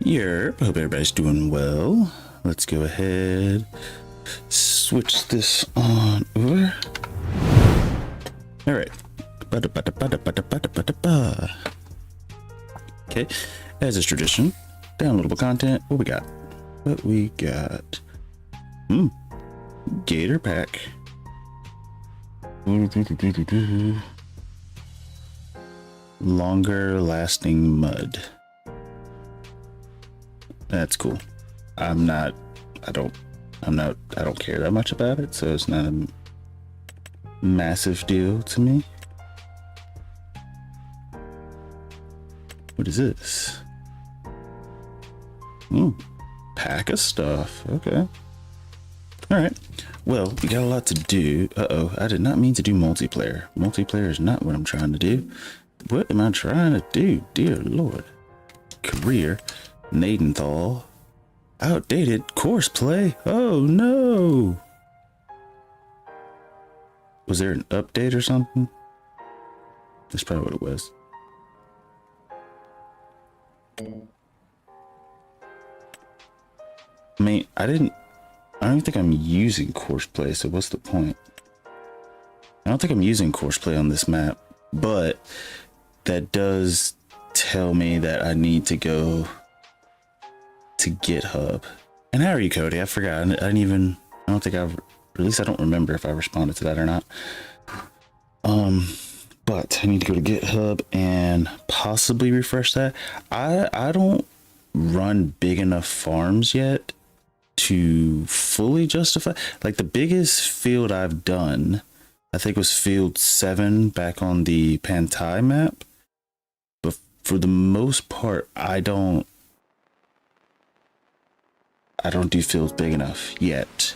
Yerp, hope everybody's doing well. Let's go ahead, switch this on over. All right. Okay, as is tradition, downloadable content. What we got? What we got? Gator pack. Longer lasting mud. That's cool. I don't care that much about it, so it's not a massive deal to me. What is this? Pack of stuff. Okay. All right. Well, we got a lot to do. Uh-oh, I did not mean to do multiplayer. Multiplayer is not what I'm trying to do. What am I trying to do? Dear Lord. Career. Nadenthal. Outdated course play. Oh no. Was there an update or something? That's probably what it was. I mean, I don't think I'm using course play, so what's the point? I don't think I'm using course play on this map, but that does tell me that I need to go to GitHub. And how are you, Cody? I forgot. I don't remember if I responded to that or not. But I need to go to GitHub and possibly refresh that. I don't run big enough farms yet to fully justify. Like, the biggest field I've done, I think, was field 7 back on the Pantai map. But for the most part, I don't do fields big enough yet.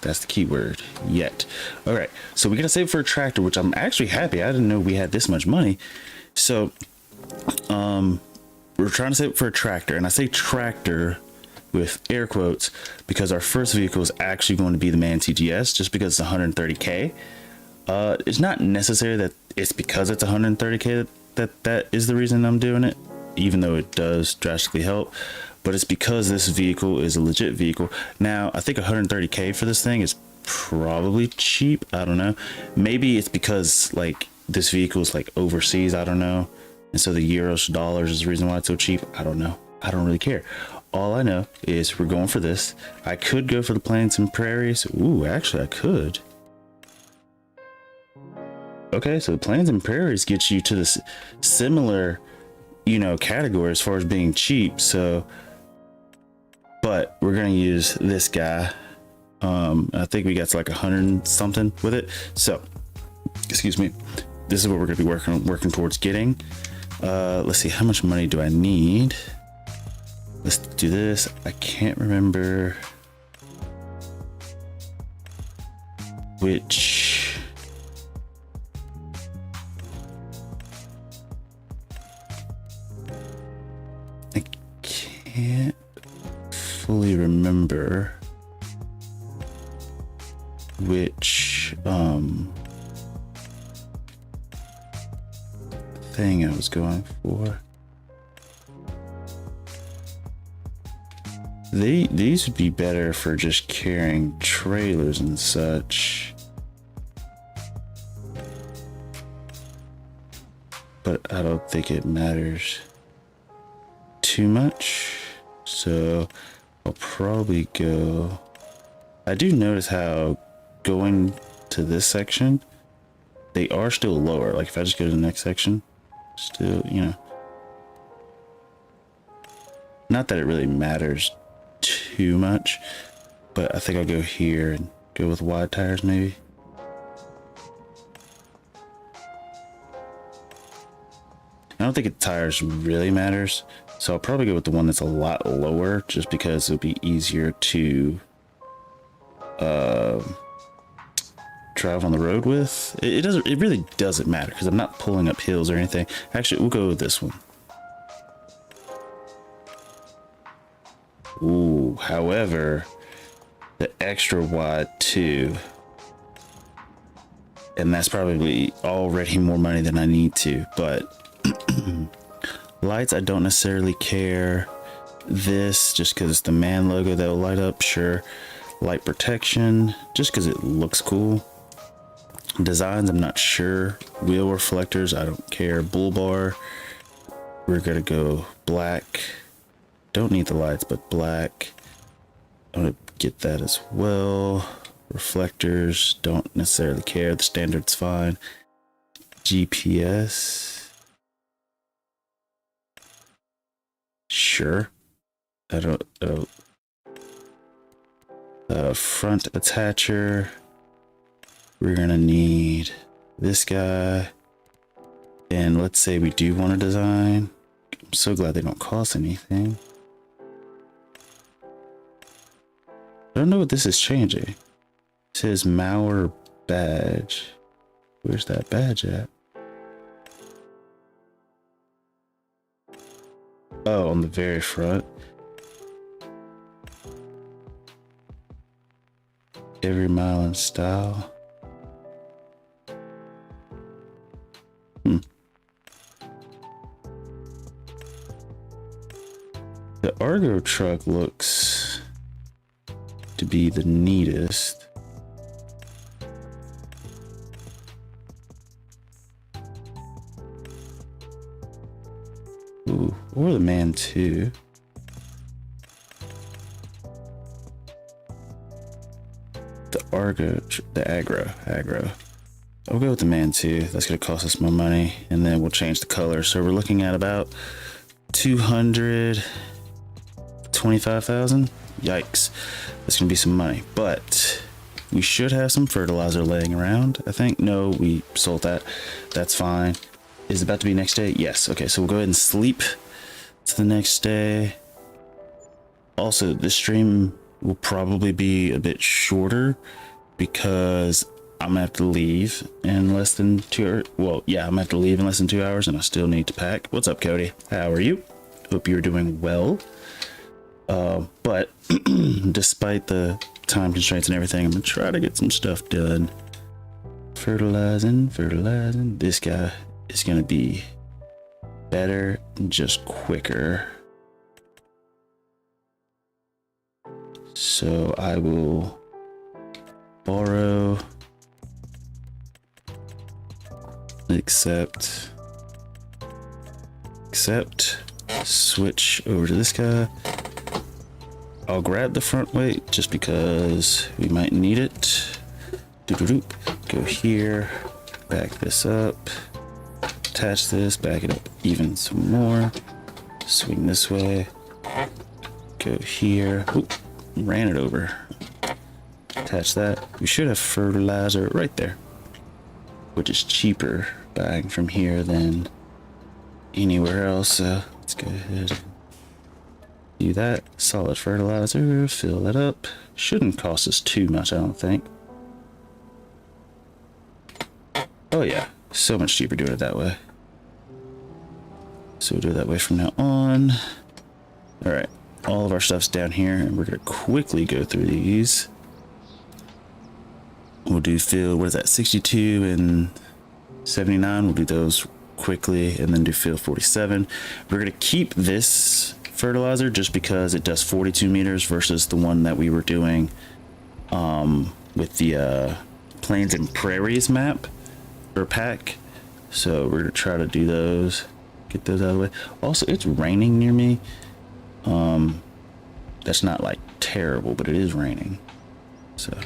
That's the key word. Yet. All right. So we got to save for a tractor, which I'm actually happy. I didn't know we had this much money. So, we're trying to save for a tractor, and I say tractor with air quotes because our first vehicle is actually going to be the Man TGS, just because it's 130k. It's not necessary that it's because it's 130k that is the reason I'm doing it, even though it does drastically help. But it's because this vehicle is a legit vehicle. Now, I think 130k for this thing is probably cheap. I don't know. Maybe it's because, like, this vehicle is like overseas. I don't know. And so the euros to dollars is the reason why it's so cheap. I don't know. I don't really care. All I know is we're going for this. I could go for the plains and prairies. Ooh, actually I could. Okay, so the plains and prairies get you to this similar, category as far as being cheap. So, but we're going to use this guy. I think we got to like 100 something with it. So, excuse me. This is what we're going to be working towards getting. Let's see, how much money do I need? Let's do this. I can't remember which. I can't fully remember which thing I was going for. These would be better for just carrying trailers and such. But I don't think it matters too much. So I'll probably go. I do notice how going to this section, they are still lower. Like if I just go to the next section, still, not that it really matters too much, but I think I'll go here and go with wide tires maybe. I don't think the tires really matters, so I'll probably go with the one that's a lot lower, just because it'll be easier to drive on the road with. It really doesn't matter because I'm not pulling up hills or anything. Actually, we'll go with this one. Ooh, however, the extra wide too, and that's probably already more money than I need to, but lights I don't necessarily care. this just because it's the man logo that will light up. Sure. Light protection, just because it looks cool. Designs, I'm not sure. Wheel reflectors, I don't care. Bull bar, we're gonna go black. Don't need the lights, but black. I'm gonna get that as well. Reflectors, don't necessarily care. The standard's fine. GPS, sure. I don't. Front attacher. We're gonna need this guy. And let's say we do want to design. I'm so glad they don't cost anything. I don't know what this is changing. It says Mauer badge. Where's that badge at? Oh, on the very front. Every mile in style. The Argo truck looks to be the neatest. Ooh, or the Man too. The Argo, the aggro. I'll go with the Man too. That's gonna cost us more money, and then we'll change the color. So we're looking at about 225,000. Yikes, that's gonna be some money, but we should have some fertilizer laying around. I think. No, we sold that. That's fine. Is it about to be next day? Yes. Okay, so we'll go ahead and sleep to the next day. Also, this stream will probably be a bit shorter because I'm gonna have to leave in less than 2 hours. Well, yeah, I'm gonna have to leave in less than 2 hours, and I still need to pack. What's up, Cody? How are you? Hope you're doing well. But despite the time constraints and everything, I'm gonna try to get some stuff done. Fertilizing. This guy is gonna be better and just quicker. So I will borrow, accept, switch over to this guy. I'll grab the front weight just because we might need it. Go here, back this up, attach this, back it up even some more, swing this way, go here. Oop, ran it over. Attach that. We should have fertilizer right there, which is cheaper buying from here than anywhere else. So let's go ahead and do that. Solid fertilizer, fill that up. Shouldn't cost us too much, I don't think. Oh yeah, so much cheaper doing it that way. So we'll do it that way from now on. All right, all of our stuff's down here, and we're gonna quickly go through these. We'll do field, what is that, 62 and 79. We'll do those quickly, and then do field 47. We're gonna keep this fertilizer just because it does 42 meters versus the one that we were doing with the Plains and Prairies map or pack. So we're gonna try to do those, get those out of the way. Also, it's raining near me. That's not like terrible, but it is raining. So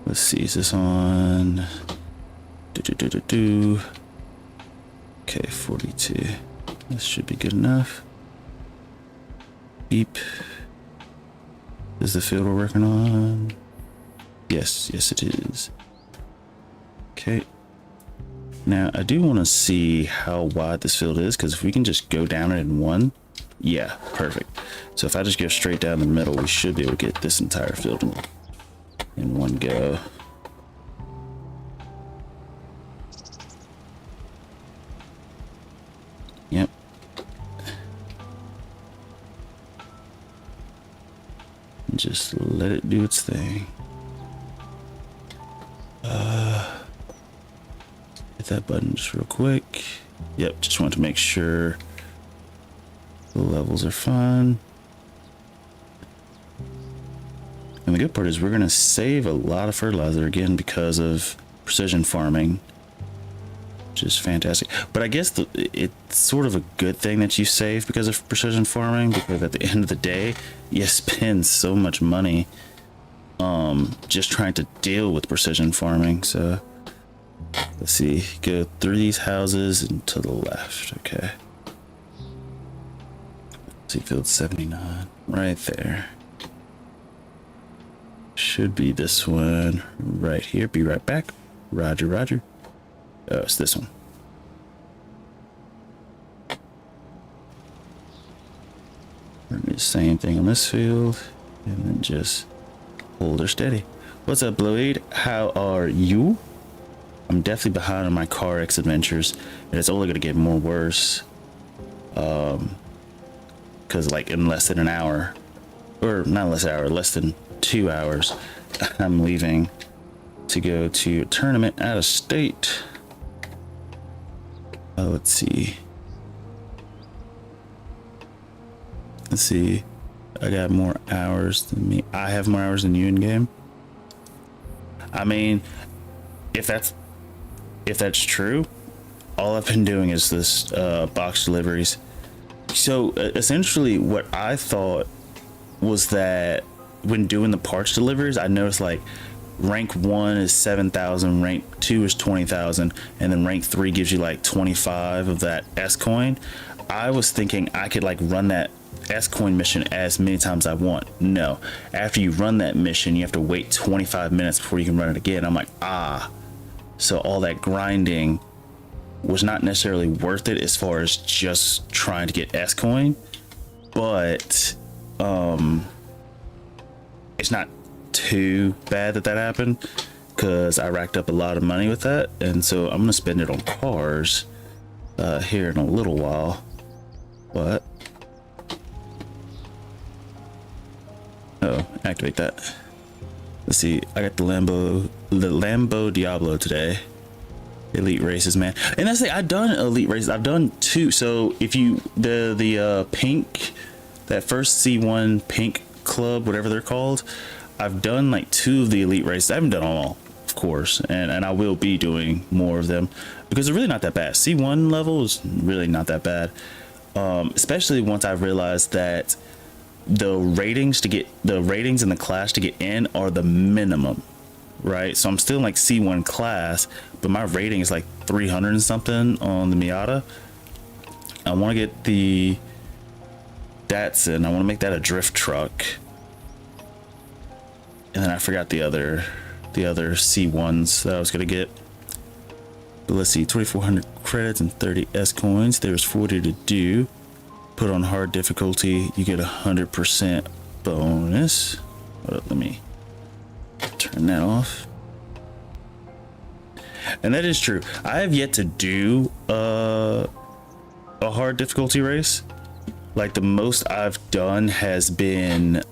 let's see, is this on? Okay, 42. This should be good enough. Beep. Is the field we're working on? Yes, it is. Okay. Now, I do want to see how wide this field is, because if we can just go down it in one, yeah, perfect. So if I just go straight down the middle, we should be able to get this entire field in one go. Yep. Just let it do its thing. Hit that button just real quick. Yep, just want to make sure the levels are fine. And the good part is we're going to save a lot of fertilizer again because of precision farming, which is fantastic. But I guess it's sort of a good thing that you save because of precision farming, because at the end of the day, you spend so much money just trying to deal with precision farming. So let's see, go through these houses and to the left. Okay. Let's see, field 79 right there. Should be this one right here. Be right back. Roger, roger. Oh, it's this one. We're gonna do the same thing on this field, and then just hold her steady. What's up, Bloid? How are you? I'm definitely behind on my car X adventures, and it's only gonna get more worse. Because like in less than an hour, or not less than an hour, less than 2 hours, I'm leaving to go to a tournament out of state. Let's see. I got more hours than me. I have more hours than you in game. I mean, if that's true, all I've been doing is this box deliveries. So essentially what I thought was that when doing the parts deliveries, I noticed like rank 1 is 7,000, rank 2 is 20,000, and then rank 3 gives you like 25 of that S coin. I was thinking I could like run that S coin mission as many times as I want. No, after you run that mission, you have to wait 25 minutes before you can run it again. I'm like, so all that grinding was not necessarily worth it as far as just trying to get S coin, but it's not too bad that happened, because I racked up a lot of money with that, and so I'm gonna spend it on cars here in a little while. What? Oh, activate that. Let's see, I got the Lambo Diablo today. Elite races, man. And that's the, I've done elite races. I've done 2. So if you the pink, that first C1 pink club, whatever they're called, I've done like 2 of the elite races. I haven't done all, of course, and I will be doing more of them because they're really not that bad. C1 level is really not that bad, especially once I realized that the ratings in the class to get in are the minimum, right? So I'm still in like C1 class, but my rating is like 300 and something on the Miata. I want to get the Datsun. I want to make that a drift truck. And then I forgot the other C1s that I was gonna get. But let's see, 2,400 credits and 30 S coins. There's 40 to do. Put on hard difficulty, you get 100% bonus. Let me turn that off. And that is true. I have yet to do a hard difficulty race. Like the most I've done has been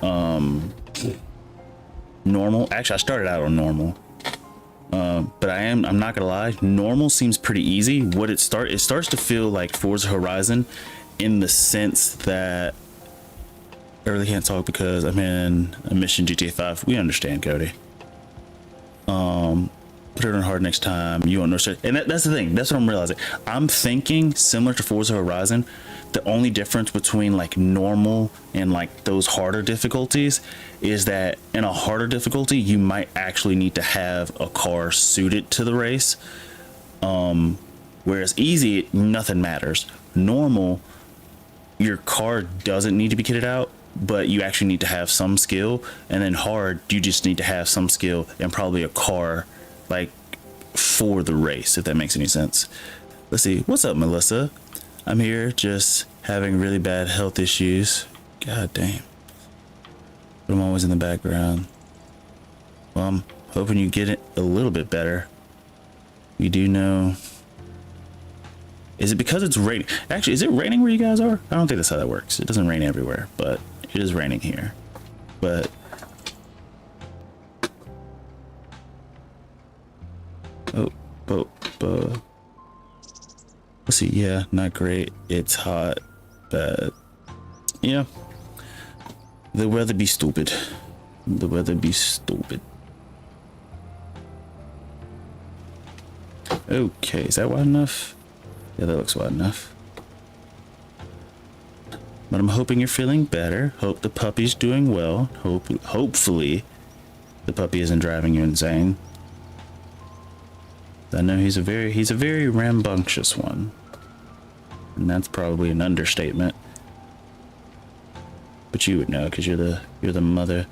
normal. Actually, I started out on normal, but I'm not gonna lie, normal seems pretty easy. It starts to feel like Forza Horizon, in the sense that I really can't talk because I'm in a mission GTA 5. We understand, Cody. Put it on hard next time. You understand, and that's the thing. That's what I'm realizing. I'm thinking similar to Forza Horizon. The only difference between like normal and like those harder difficulties is that in a harder difficulty, you might actually need to have a car suited to the race. Whereas easy, nothing matters. Normal, your car doesn't need to be kitted out, but you actually need to have some skill. And then hard, you just need to have some skill and probably a car like for the race, if that makes any sense. Let's see. What's up, Melissa? I'm here just having really bad health issues. God damn. But I'm always in the background. Well, I'm hoping you get it a little bit better. You do know. Is it because it's raining? Actually, is it raining where you guys are? I don't think that's how that works. It doesn't rain everywhere, but it is raining here. But oh, see. Yeah, not great. It's hot, but yeah, the weather be stupid. The weather be stupid. Okay, is that wide enough? Yeah, that looks wide enough. But I'm hoping you're feeling better. Hope the puppy's doing well. Hopefully the puppy isn't driving you insane. I know he's a very rambunctious one. And that's probably an understatement. But you would know because you're the mother.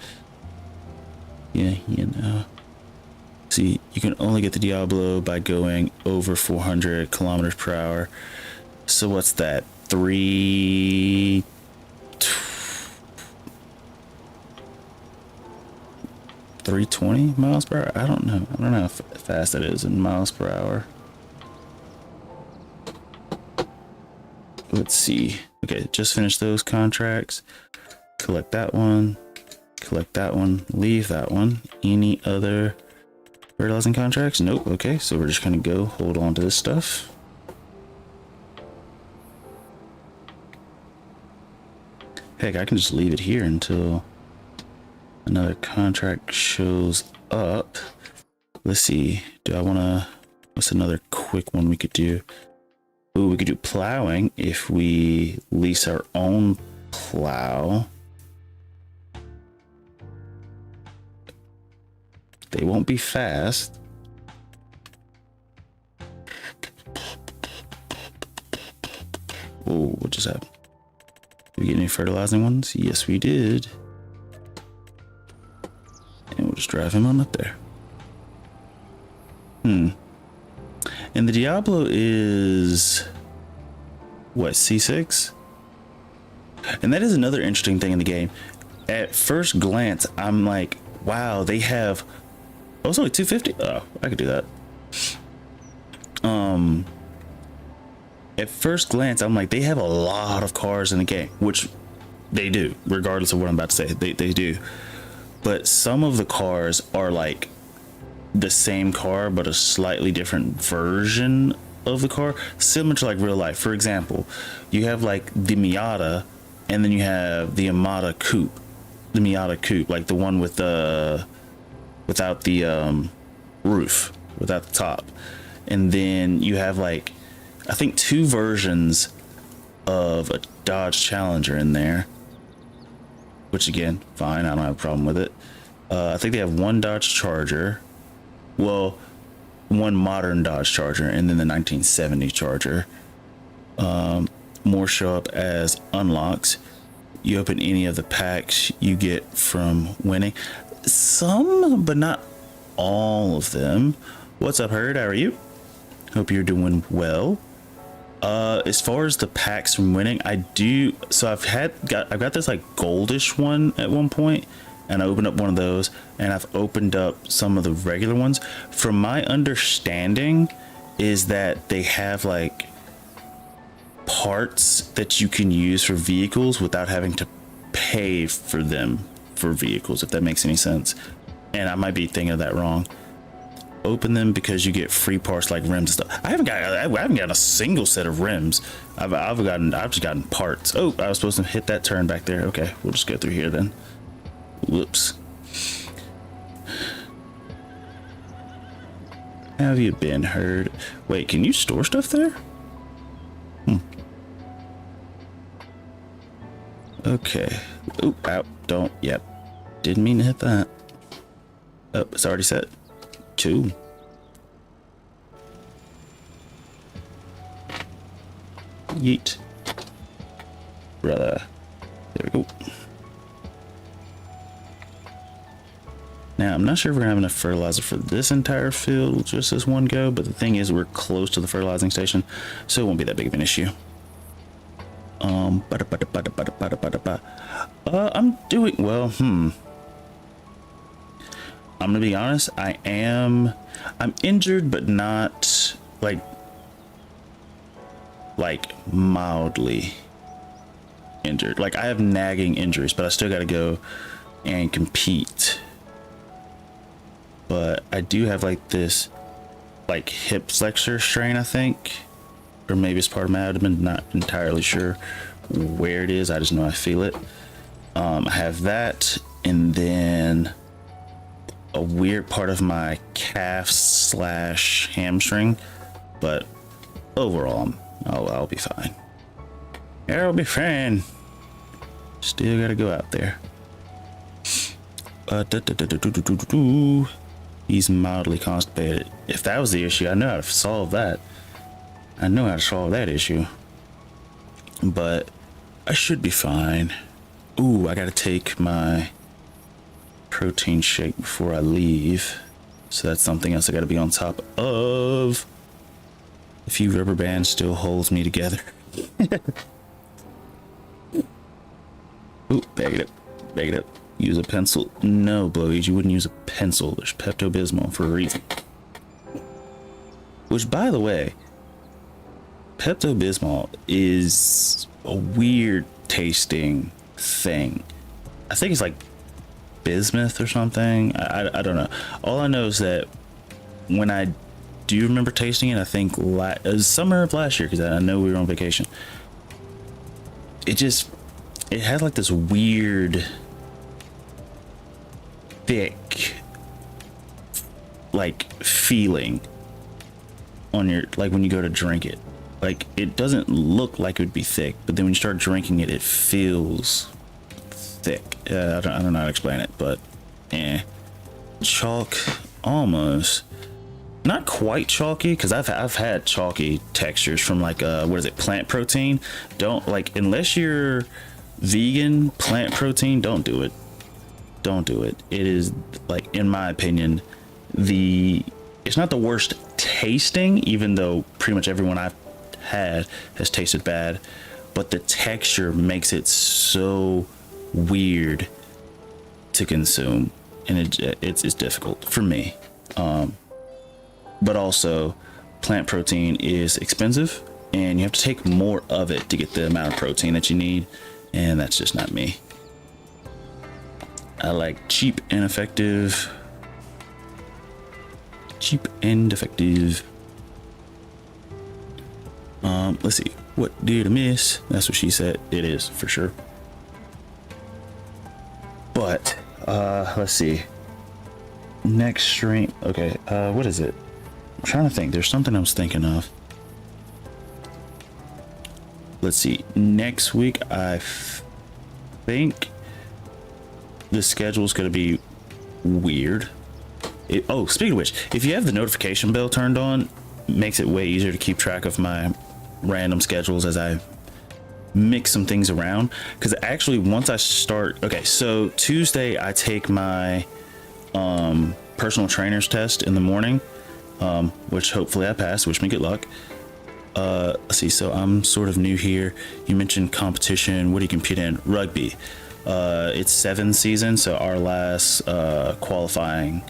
Yeah, you know. See, you can only get the Diablo by going over 400 kilometers per hour. So what's that? 320 miles per hour? I don't know how fast that is in miles per hour. Let's see. Okay, just finish those contracts. Collect that one. Collect that one. Leave that one. Any other fertilizing contracts? Nope. Okay, so we're just gonna go hold on to this stuff. Heck, I can just leave it here until another contract shows up. Let's see. What's another quick one we could do? Ooh, we could do plowing if we lease our own plow. They won't be fast. Oh, what just happened? Did we get any fertilizing ones? Yes, we did. And we'll just drive him on up there. And the Diablo is what, C6? And that is another interesting thing in the game. At first glance, I'm like, wow, they have, oh, it's only 250. Oh, I could do that. At first glance, I'm like, they have a lot of cars in the game, which they do, regardless of what I'm about to say. They do. But some of the cars are like the same car, but a slightly different version of the car, similar to like real life. For example, you have like the Miata, and then you have the Miata Coupe. The Miata Coupe, like the one with the without the roof, without the top. And then you have like, I think 2 versions of a Dodge Challenger in there, which again, fine, I don't have a problem with it. I think they have 1 Dodge Charger, well, 1 modern Dodge Charger, and then the 1970 Charger. More show up as unlocks. You open any of the packs you get from winning. Some, but not all of them. What's up, Herd? How are you? Hope you're doing well. As far as the packs from winning, I do. So I've got this like goldish one at one point, and I opened up one of those, and I've opened up some of the regular ones. From my understanding, is that they have like parts that you can use for vehicles without having to pay for them for vehicles, if that makes any sense. And I might be thinking of that wrong. Open them because you get free parts like rims and stuff. I haven't got a single set of rims. I've just gotten parts. Oh, I was supposed to hit that turn back there. Okay, we'll just go through here then. Whoops. How have you been, Herd? Wait, can you store stuff there? Okay. Oh, out. Don't. Yep. Didn't mean to hit that. Oh, it's already set. Cool. Yeet. Brother. There we go. Now, I'm not sure if we're gonna have enough fertilizer for this entire field, just this one go, but the thing is, we're close to the fertilizing station, so it won't be that big of an issue. I'm doing well. I'm gonna be honest, I'm injured, but not like mildly injured. Like, I have nagging injuries, but I still gotta go and compete. But I do have like this like hip flexor strain, I think. or maybe it's part of my abdomen. Not entirely sure where it is. I just know I feel it. I have that, and then a weird part of my calf / hamstring, but overall I'll be fine. I'll be fine. Still gotta go out there. He's mildly constipated. If that was the issue, I know how to solve that. I know how to solve that issue. But I should be fine. Ooh, I gotta take my protein shake before I leave. So that's something else I gotta be on top of. A few rubber bands still holds me together. Ooh, bag it up. Bag it up. Use a pencil. No, Blowies, you wouldn't use a pencil. There's Pepto-Bismol for a reason. Which, by the way, Pepto-Bismol is a weird tasting thing. I think it's like bismuth or something. I don't know. All I know is that when I do remember tasting it, I think summer of last year, because I know we were on vacation. It had like this weird thick like feeling on your, like when you go to drink it. Like it doesn't look like it would be thick, but then when you start drinking it, it feels thick. I don't know how to explain it, but chalk, almost. Not quite chalky, because I've had chalky textures from like what is it, plant protein. Don't, like, unless you're vegan, plant protein, don't do it. Don't do it. It is, like, in my opinion, it's not the worst tasting, even though pretty much everyone I've had has tasted bad, but the texture makes it so weird to consume, and it's difficult for me. But also, plant protein is expensive, and you have to take more of it to get the amount of protein that you need, and that's just not me. I like cheap and effective. Cheap and effective. Let's see. What did I miss? That's what she said. It is, for sure. But, let's see. Next stream. Okay, what is it? I'm trying to think. There's something I was thinking of. Let's see. Next week, I think the schedule is going to be weird. Oh, speaking of which, if you have the notification bell turned on, it makes it way easier to keep track of my random schedules as I mix some things around. Because actually, once I start, okay, so Tuesday I take my personal trainer's test in the morning, which hopefully I pass. Wish me good luck. Let's see. So I'm sort of new here. You mentioned competition. What do you compete in? Rugby. It's 7th season, so our last qualifying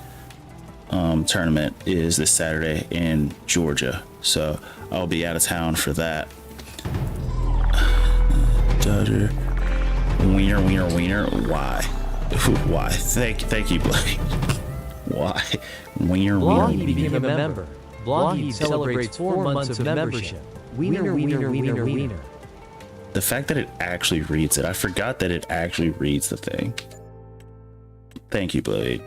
tournament is this Saturday in Georgia, so I'll be out of town for that. Dodger, wiener. Why? Why? Thank you, Blake. Why? Wiener. Bloggy became a member. Bloggy celebrates 4 months of membership. Wiener. The fact that it actually reads it, I forgot that it actually reads the thing. Thank you, Blade.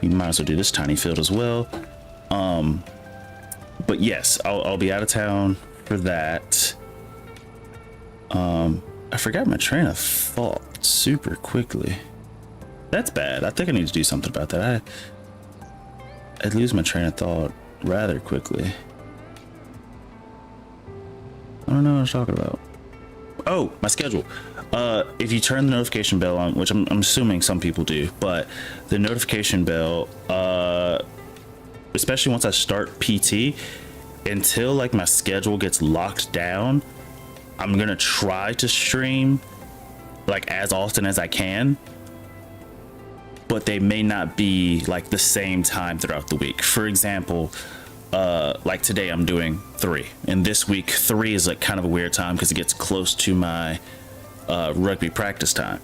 We might as well do this tiny field as well. But yes, I'll be out of town for that. I forgot my train of thought super quickly. That's bad. I think I need to do something about that. I'd lose my train of thought rather quickly. I don't know what I was talking about. Oh, my schedule. If you turn the notification bell on, which I'm assuming some people do, but the notification bell, especially once I start PT, until like my schedule gets locked down, I'm gonna try to stream like as often as I can, but they may not be like the same time throughout the week. For example, like today I'm doing 3, and this week 3 is like kind of a weird time because it gets close to my rugby practice time.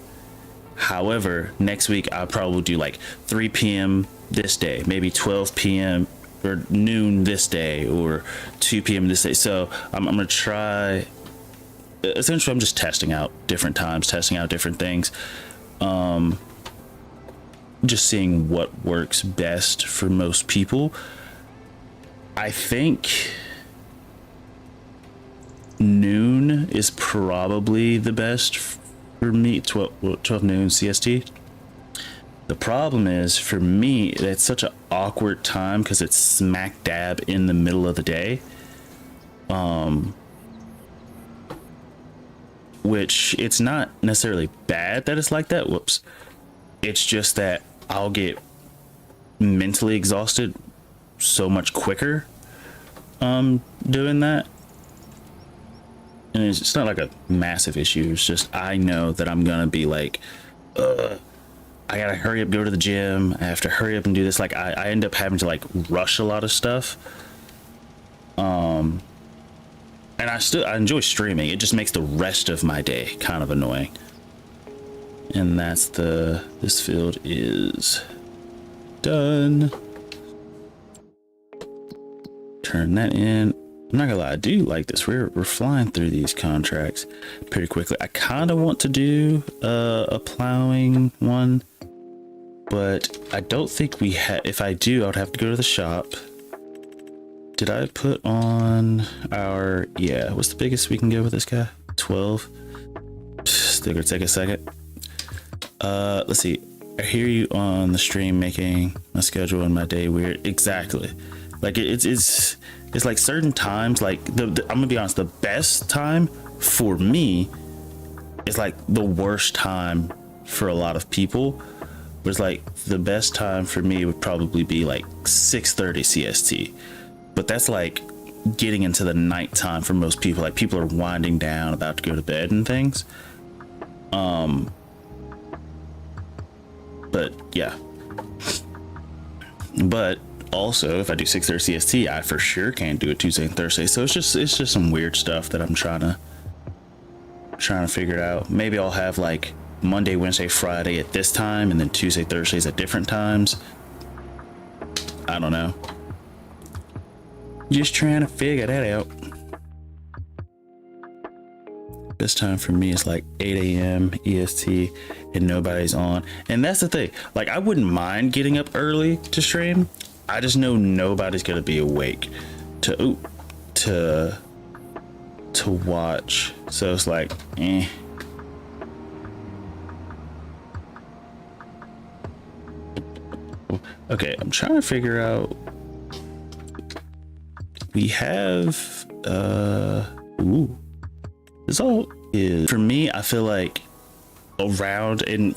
However, next week I'll probably do like 3 p.m. this day, maybe 12 p.m. or noon this day or 2 p.m. this day. So I'm gonna try. Essentially, I'm just testing out different times, testing out different things, just seeing what works best for most people. I think noon is probably the best for me. 12 noon CST. The problem is, for me, it's such an awkward time because it's smack dab in the middle of the day. Which it's not necessarily bad that it's like that. Whoops. It's just that I'll get mentally exhausted so much quicker doing that. And it's not like a massive issue. It's just I know that I'm gonna be like, I gotta hurry up, go to the gym. I have to hurry up and do this. Like I end up having to like rush a lot of stuff. And I enjoy streaming. It just makes the rest of my day kind of annoying. And that's this field is done. Turn that in. I'm not gonna lie, I do like this. We're flying through these contracts pretty quickly. I kind of want to do a plowing one, but I don't think we have. If I do, I would have to go to the shop. Did I put on our, yeah, what's the biggest we can go with this guy? 12. Still gonna take a second. Let's see. I hear you on the stream making my schedule and my day weird. Exactly. Like it's like certain times, like I'm gonna be honest, the best time for me is like the worst time for a lot of people. Was like the best time for me would probably be like 6:30 CST. But that's like getting into the nighttime for most people. Like people are winding down, about to go to bed and things. But yeah. But also, if I do 6:30 CST, I for sure can't do it Tuesday and Thursday. So it's just some weird stuff that I'm trying to figure out. Maybe I'll have like Monday, Wednesday, Friday at this time, and then Tuesday, Thursdays at different times. I don't know. Just trying to figure that out. This time for me is like 8 a.m. EST and nobody's on. And that's the thing. Like I wouldn't mind getting up early to stream. I just know nobody's gonna be awake to watch. So it's like, eh. Okay, I'm trying to figure out. We have this all is, for me, I feel like around, and